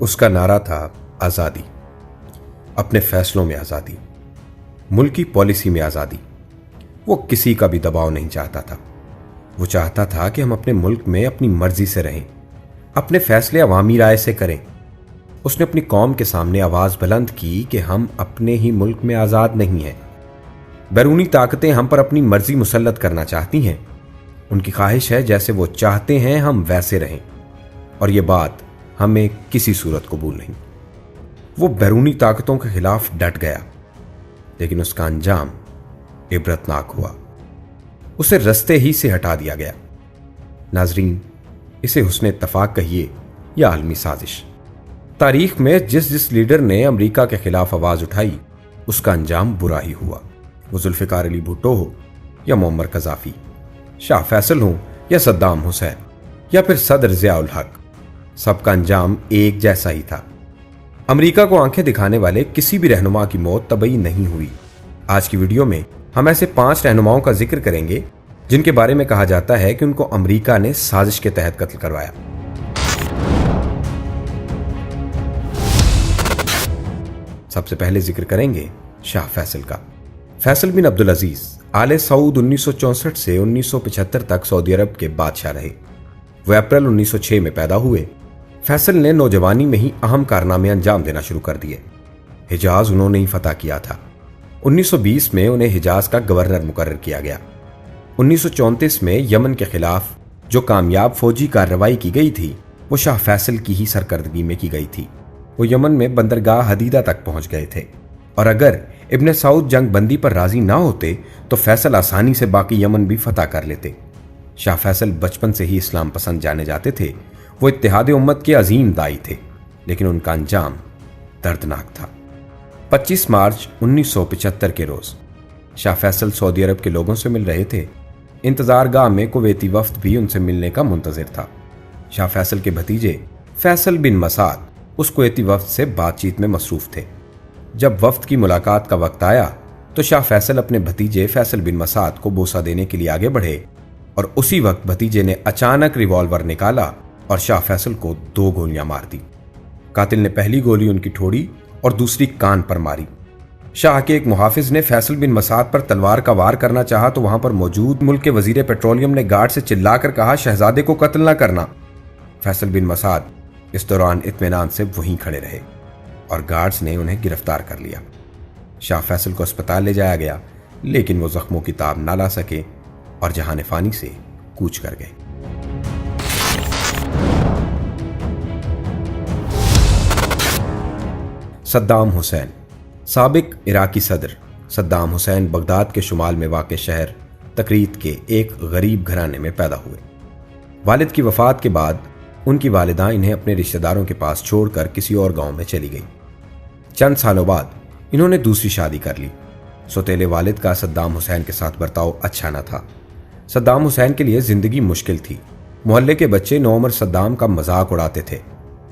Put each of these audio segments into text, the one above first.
اس کا نعرہ تھا آزادی، اپنے فیصلوں میں آزادی، ملکی پالیسی میں آزادی۔ وہ کسی کا بھی دباؤ نہیں چاہتا تھا۔ وہ چاہتا تھا کہ ہم اپنے ملک میں اپنی مرضی سے رہیں، اپنے فیصلے عوامی رائے سے کریں۔ اس نے اپنی قوم کے سامنے آواز بلند کی کہ ہم اپنے ہی ملک میں آزاد نہیں ہیں، بیرونی طاقتیں ہم پر اپنی مرضی مسلط کرنا چاہتی ہیں۔ ان کی خواہش ہے جیسے وہ چاہتے ہیں ہم ویسے رہیں، اور یہ بات ہمیں کسی صورت قبول نہیں۔ وہ بیرونی طاقتوں کے خلاف ڈٹ گیا، لیکن اس کا انجام عبرتناک ہوا۔ اسے رستے ہی سے ہٹا دیا گیا۔ ناظرین، اسے حسن اتفاق کہیے یا عالمی سازش، تاریخ میں جس لیڈر نے امریکہ کے خلاف آواز اٹھائی اس کا انجام برا ہی ہوا۔ وہ ذوالفقار علی بھٹو ہو یا معمر قذافی، شاہ فیصل ہوں یا صدام حسین یا پھر صدر ضیاء الحق، سب کا انجام ایک جیسا ہی تھا۔ امریکہ کو آنکھیں دکھانے والے کسی بھی رہنما کی موت طبیعی نہیں ہوئی۔ آج کی ویڈیو میں ہم ایسے 5 رہنماؤں کا ذکر کریں گے جن کے بارے میں کہا جاتا ہے کہ ان کو امریکہ نے سازش کے تحت قتل کروایا۔ سب سے پہلے ذکر کریں گے شاہ فیصل کا۔ فیصل بن عبدالعزیز آل سعود 1964 سے 1975 تک سعودی عرب کے بادشاہ رہے۔ وہ اپریل 1906 میں پیدا ہوئے۔ فیصل نے نوجوانی میں ہی اہم کارنامے انجام دینا شروع کر دیے۔ حجاز انہوں نے ہی فتح کیا تھا۔ 1920 میں انہیں حجاز کا گورنر مقرر کیا گیا۔ 1934 میں یمن کے خلاف جو کامیاب فوجی کارروائی کی گئی تھی وہ شاہ فیصل کی ہی سرکردگی میں کی گئی تھی۔ وہ یمن میں بندرگاہ حدیدہ تک پہنچ گئے تھے، اور اگر ابن سعود جنگ بندی پر راضی نہ ہوتے تو فیصل آسانی سے باقی یمن بھی فتح کر لیتے۔ شاہ فیصل بچپن سے ہی اسلام پسند جانے جاتے تھے۔ وہ اتحاد امت کے عظیم داعی تھے، لیکن ان کا انجام دردناک تھا۔ 25 مارچ 1975 کے روز شاہ فیصل سعودی عرب کے لوگوں سے مل رہے تھے۔ انتظار گاہ میں کویتی وفد بھی ان سے ملنے کا منتظر تھا۔ شاہ فیصل کے بھتیجے فیصل بن مسعود اس کویتی وفد سے بات چیت میں مصروف تھے۔ جب وفد کی ملاقات کا وقت آیا تو شاہ فیصل اپنے بھتیجے فیصل بن مسعود کو بوسہ دینے کے لیے آگے بڑھے، اور اسی وقت بھتیجے نے اچانک ریوالور نکالا اور شاہ فیصل کو 2 گولیاں مار دی۔ قاتل نے پہلی گولی ان کی ٹھوڑی اور دوسری کان پر ماری۔ شاہ کے ایک محافظ نے فیصل بن مسعود پر تلوار کا وار کرنا چاہا تو وہاں پر موجود ملک کے وزیر پیٹرولیم نے گارڈ سے چلا کر کہا شہزادے کو قتل نہ کرنا۔ فیصل بن مسعود اس دوران اطمینان سے وہیں کھڑے رہے اور گارڈز نے انہیں گرفتار کر لیا۔ شاہ فیصل کو اسپتال لے جایا گیا، لیکن وہ زخموں کی تاب نہ لا سکے اور جہان فانی سے کوچ کر گئے۔ صدام حسین، سابق عراقی صدر صدام حسین بغداد کے شمال میں واقع شہر تکریت کے ایک غریب گھرانے میں پیدا ہوئے۔ والد کی وفات کے بعد ان کی والدہ انہیں اپنے رشتہ داروں کے پاس چھوڑ کر کسی اور گاؤں میں چلی گئی۔ چند سالوں بعد انہوں نے دوسری شادی کر لی۔ سوتیلے والد کا صدام حسین کے ساتھ برتاؤ اچھا نہ تھا۔ صدام حسین کے لیے زندگی مشکل تھی۔ محلے کے بچے نوعمر صدام کا مذاق اڑاتے تھے۔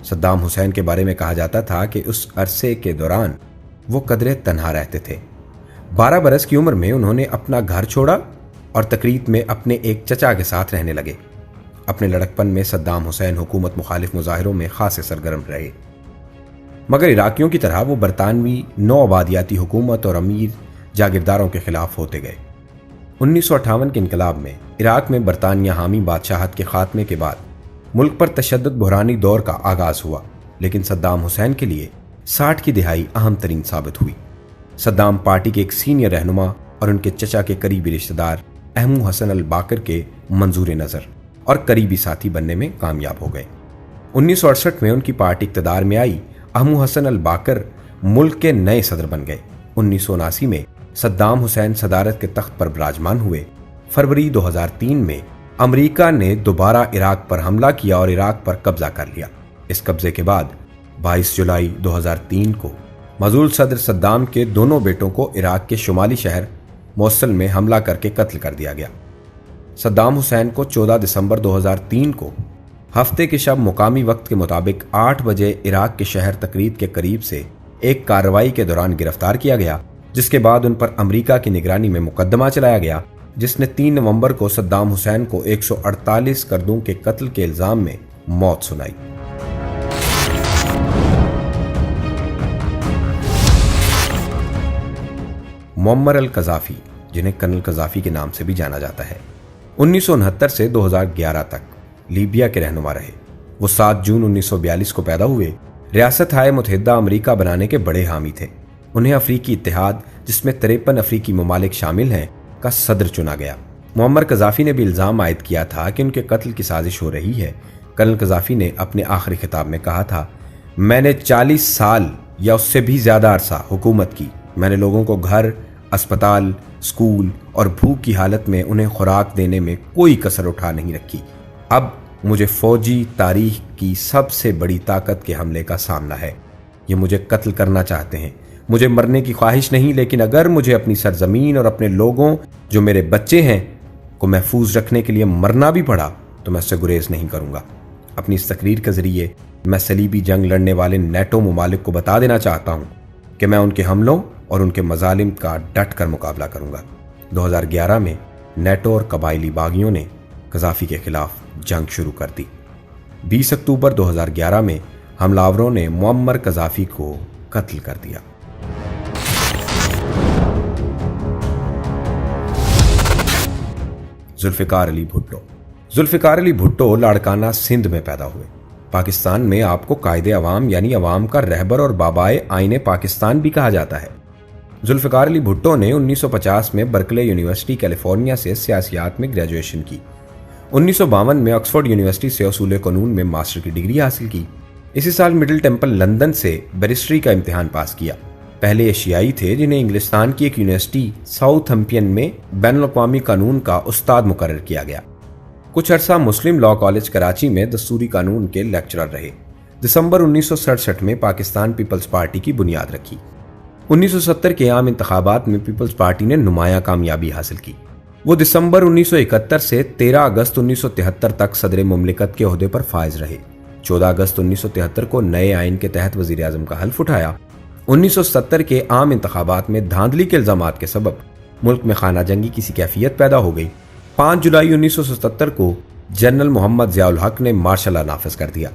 صدام حسین کے بارے میں کہا جاتا تھا کہ اس عرصے کے دوران وہ قدرے تنہا رہتے تھے۔ 12 برس کی عمر میں انہوں نے اپنا گھر چھوڑا اور تکریت میں اپنے ایک چچا کے ساتھ رہنے لگے۔ اپنے لڑکپن میں صدام حسین حکومت مخالف مظاہروں میں خاصے سرگرم رہے، مگر عراقیوں کی طرح وہ برطانوی نو آبادیاتی حکومت اور امیر جاگیرداروں کے خلاف ہوتے گئے۔ 1958 کے انقلاب میں عراق میں برطانیہ حامی بادشاہت کے خاتمے کے بعد ملک پر تشدد بحرانی دور کا آغاز ہوا، لیکن صدام حسین کے لیے 60 کی دہائی اہم ترین ثابت ہوئی۔ صدام پارٹی کے ایک سینئر رہنما اور ان کے چچا کے قریبی رشتہ دار احمو حسن الباقر کے منظور نظر اور قریبی ساتھی بننے میں کامیاب ہو گئے۔ 1968 میں ان کی پارٹی اقتدار میں آئی۔ احمو حسن الباقر ملک کے نئے صدر بن گئے۔ 1979 میں صدام حسین صدارت کے تخت پر براجمان ہوئے۔ فروری 2003 میں امریکہ نے دوبارہ عراق پر حملہ کیا اور عراق پر قبضہ کر لیا۔ اس قبضے کے بعد 22 جولائی 2003 کو معزول صدر صدام کے دونوں بیٹوں کو عراق کے شمالی شہر موصل میں حملہ کر کے قتل کر دیا گیا۔ صدام حسین کو 14 دسمبر 2003 کو ہفتے کی شب مقامی وقت کے مطابق 8 بجے عراق کے شہر تکریت کے قریب سے ایک کارروائی کے دوران گرفتار کیا گیا، جس کے بعد ان پر امریکہ کی نگرانی میں مقدمہ چلایا گیا، جس نے 3 نومبر کو صدام حسین کو 148 کردوں کے قتل کے الزام میں موت سنائی۔ معمر القذافی، جنہیں کرنل قذافی کے نام سے بھی جانا جاتا ہے، 1969 سے 2011 تک لیبیا کے رہنما رہے۔ وہ 7 جون 1942 کو پیدا ہوئے، ریاست ہائے متحدہ امریکہ بنانے کے بڑے حامی تھے۔ انہیں افریقی اتحاد، جس میں 53 افریقی ممالک شامل ہیں، کا صدر چنا گیا۔ معمر قذافی نے بھی الزام عائد کیا تھا کہ ان کے قتل کی سازش ہو رہی ہے۔ کرنل قذافی نے اپنے آخری خطاب میں کہا تھا، میں نے 40 سال یا اس سے بھی زیادہ عرصہ حکومت کی۔ میں نے لوگوں کو گھر، اسپتال، اسکول اور بھوک کی حالت میں انہیں خوراک دینے میں کوئی کسر اٹھا نہیں رکھی۔ اب مجھے فوجی تاریخ کی سب سے بڑی طاقت کے حملے کا سامنا ہے۔ یہ مجھے قتل کرنا چاہتے ہیں۔ مجھے مرنے کی خواہش نہیں، لیکن اگر مجھے اپنی سرزمین اور اپنے لوگوں جو میرے بچے ہیں کو محفوظ رکھنے کے لیے مرنا بھی پڑا تو میں اس سے گریز نہیں کروں گا۔ اپنی اس تقریر کے ذریعے میں صلیبی جنگ لڑنے والے نیٹو ممالک کو بتا دینا چاہتا ہوں کہ میں ان کے حملوں اور ان کے مظالم کا ڈٹ کر مقابلہ کروں گا۔ 2011 میں نیٹو اور قبائلی باغیوں نے قذافی کے خلاف جنگ شروع کر دی۔ 20 اکتوبر 2011 میں حملہ آوروں نے معمر قذافی کو قتل کر دیا۔ ذوالفقار علی بھٹو۔ ذوالفقار علی بھٹو لاڑکانہ سندھ میں پیدا ہوئے۔ پاکستان میں آپ کو قائد عوام یعنی عوام کا رہبر اور بابائے آئین پاکستان بھی کہا جاتا ہے۔ ذوالفقار علی بھٹو نے 1950 میں برکلے یونیورسٹی کیلیفورنیا سے سیاسیات میں گریجویشن کی۔ 1952 میں آکسفورڈ یونیورسٹی سے اصول قانون میں ماسٹر کی ڈگری حاصل کی۔ اسی سال مڈل ٹیمپل لندن سے بیرسٹری کا امتحان پاس کیا۔ پہلے ایشیائی تھے جنہیں انگلستان کی ایک یونیورسٹی ساؤتھ ہمپٹن میں بین الاقوامی قانون کا استاد مقرر کیا گیا۔ کچھ عرصہ مسلم لاء کالج کراچی میں دستوری قانون کے لیکچرر رہے۔ دسمبر 1967 میں پاکستان پیپلز پارٹی کی بنیاد رکھی۔ 1970 کے عام انتخابات میں پیپلز پارٹی نے نمایاں کامیابی حاصل کی۔ وہ دسمبر 1971 سے 13 اگست 1973 تک صدر مملکت کے عہدے پر فائز رہے۔ 14 اگست 1973 کو نئے آئین کے تحت وزیر اعظم کا حلف اٹھایا۔ 1970 کے عام انتخابات میں دھاندلی کے الزامات کے سبب ملک میں خانہ جنگی کی سی کیفیت پیدا ہو گئی۔ 5 جولائی 1977 کو جنرل محمد ضیاء الحق نے مارشل لا نافذ کر دیا۔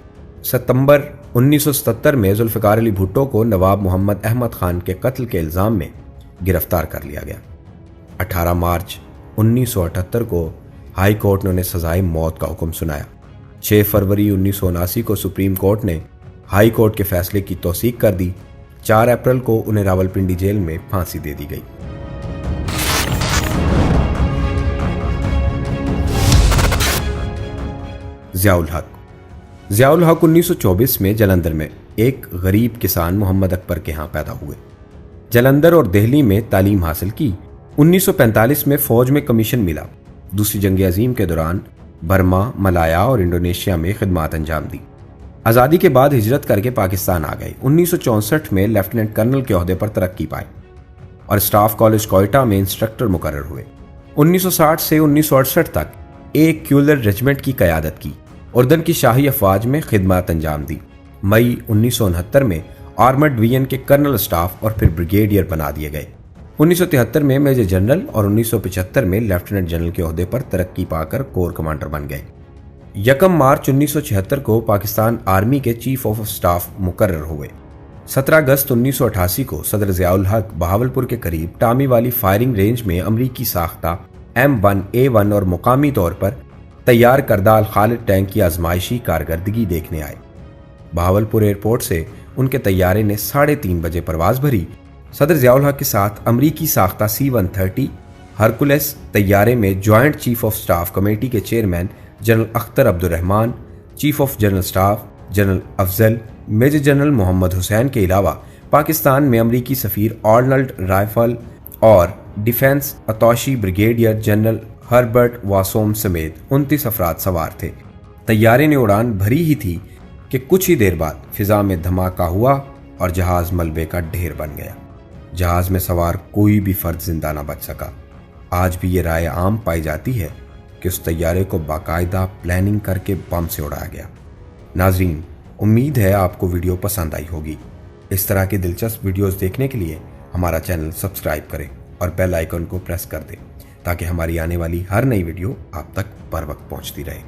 ستمبر 1977 میں ذوالفقار علی بھٹو کو نواب محمد احمد خان کے قتل کے الزام میں گرفتار کر لیا گیا۔ 18 مارچ 1978 کو ہائی کورٹ نے انہیں سزائے موت کا حکم سنایا۔ 6 فروری 1979 کو سپریم کورٹ نے ہائی کورٹ کے فیصلے کی توثیق کر دی۔ 4 اپریل کو انہیں راولپنڈی جیل میں پھانسی دے دی گئی۔ ضیاء الحق۔ ضیاء الحق 1924 میں جلندھر میں ایک غریب کسان محمد اکبر کے ہاں پیدا ہوئے۔ جلندھر اور دہلی میں تعلیم حاصل کی۔ 1945 میں فوج میں کمیشن ملا۔ دوسری جنگ عظیم کے دوران برما، ملایا اور انڈونیشیا میں خدمات انجام دی۔ آزادی کے بعد ہجرت کر کے پاکستان آ گئے۔ 1964 میں لیفٹیننٹ کرنل کے عہدے پر ترقی پائی اور اسٹاف کالج کوئٹہ میں انسٹرکٹر مقرر ہوئے۔ 1960 سے 1968 تک ایک کیولر ریجمنٹ کی قیادت کی۔ اردن کی شاہی افواج میں خدمات انجام دی۔ مئی 1969 میں آرمرڈ ڈویژن کے کرنل اسٹاف اور پھر بریگیڈیئر بنا دیے گئے۔ 1973 میں میجر جنرل اور 1975 میں لیفٹیننٹ جنرل کے عہدے پر ترقی پا کر کور کمانڈر بن گئے۔ 1 مارچ 1976 کو پاکستان آرمی کے چیف آف اسٹاف مقرر ہوئے۔ 17 اگست 1988 کو صدر ضیاء الحق بہاولپور کے قریب ٹامی والی فائرنگ رینج میں امریکی ساختہ M1A1 اور مقامی طور پر تیار کردہ الخالد ٹینک کی آزمائشی کارکردگی دیکھنے آئے۔ بہاولپور ایئرپورٹ سے ان کے طیارے نے 3:30 بجے پرواز بھری۔ صدر ضیاء الحق کے ساتھ امریکی ساختہ C-130 ہرکولس طیارے میں joint chief of staff committee کے chairman general Akhtar Abdur Rahman, chief of general staff general Afzal, major general Muhammad Hussain کے علاوہ پاکستان میں امریکی سفیر آرنلڈ رائفل اور defence attache brigadier general Herbert Wassom سمیت 29 افراد سوار تھے۔ طیارے نے اڑان بھری ہی تھی کہ کچھ ہی دیر بعد فضا میں دھماکہ ہوا اور جہاز ملبے کا ڈھیر بن گیا۔ جہاز میں سوار کوئی بھی فرد زندہ نہ بچ سکا۔ آج بھی یہ رائے عام پائی جاتی ہے کہ اس طیارے کو باقاعدہ پلاننگ کر کے بم سے اڑایا گیا۔ ناظرین، امید ہے آپ کو ویڈیو پسند آئی ہوگی۔ اس طرح کی دلچسپ ویڈیوز دیکھنے کے لیے ہمارا چینل سبسکرائب کریں اور بیل آئیکن کو پریس کر دیں تاکہ ہماری آنے والی ہر نئی ویڈیو آپ تک بر وقت پہنچتی رہے۔